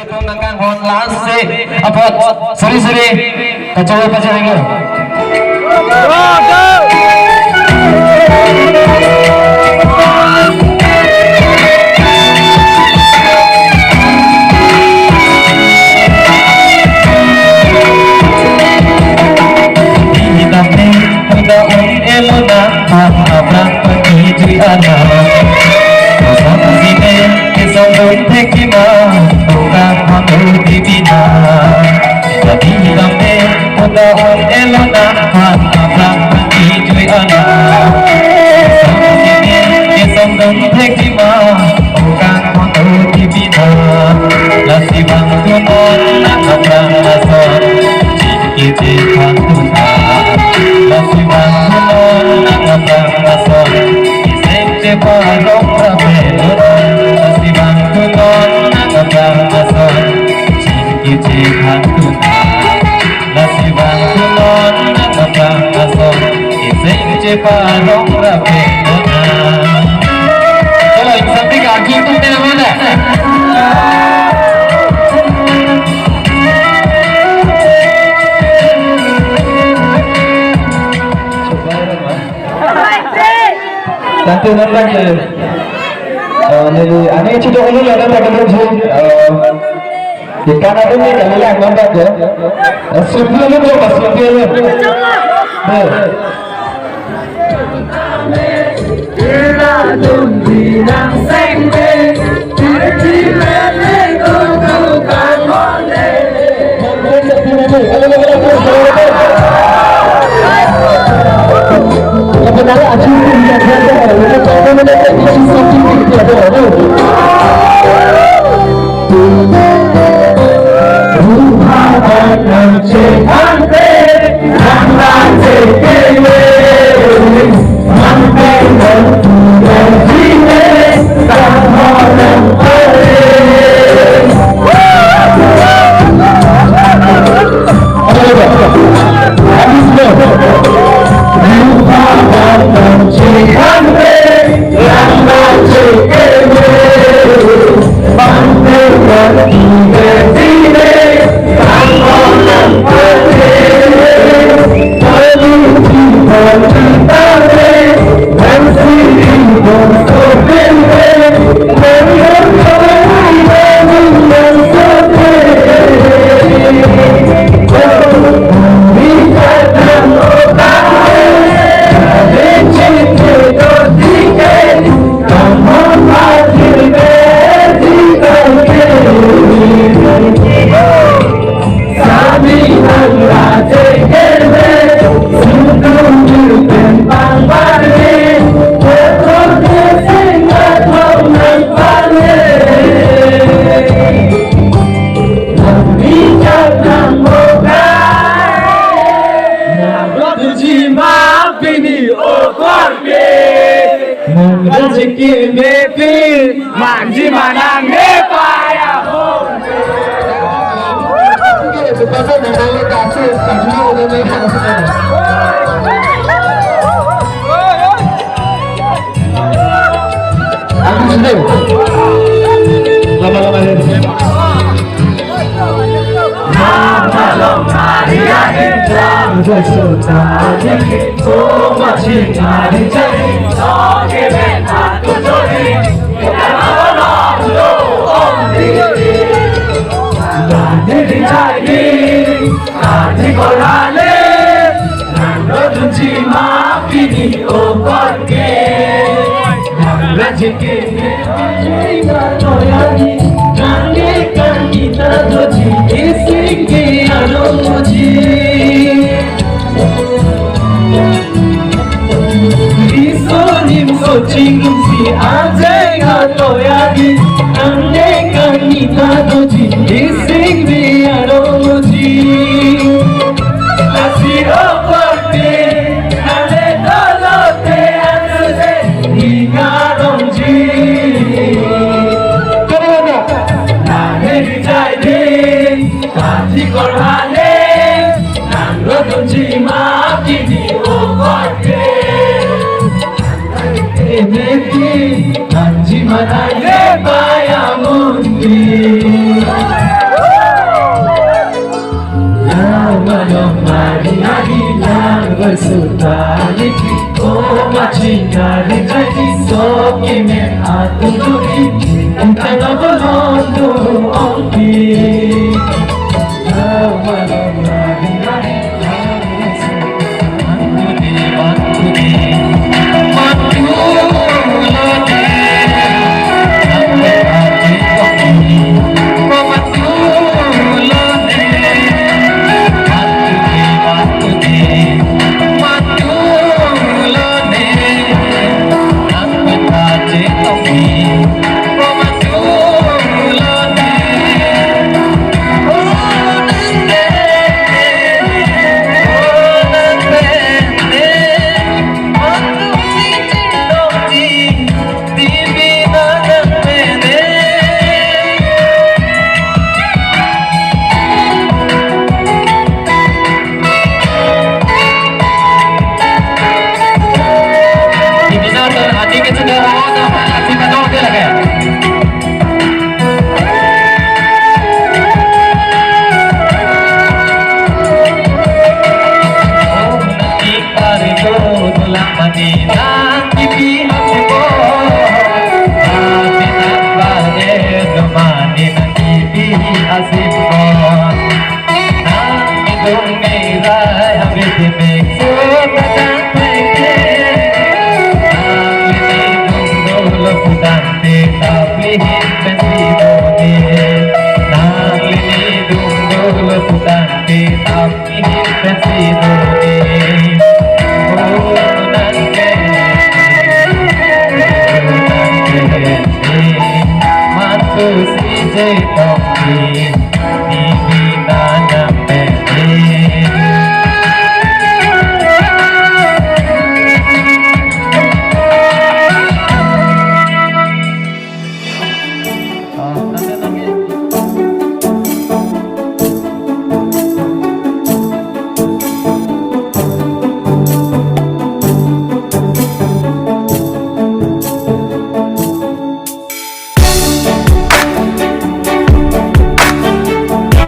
Kang hot last apa sorry kacau apa sih lagi चलो सबकी काकी तुमने बोला nanti lagi jadi aneh itu dulu ada pada dulu ikan ada ni kalau yang lambat ya sebelum itu masih Nang xanh đê, chỉ lên lên con cầu càng ngon đê. Sebenarnya acuh punya dia ada, kita tahu mana dia sakit dia ada. Rumah dan cekante, nang cekele, sampai rezeki mepi manji manang nepaya Cingum si aja ngato yagi, ane kanita doji, ising biaro doji. Asiro porte, ane dolote anuse, ikarongji. Kerana, ane dijai kati korhane, nangro doji maafki di okorte. Anji manai le paya mundi. taliki o machinari jai soki me aturi intana bolondo onti Jai Toki,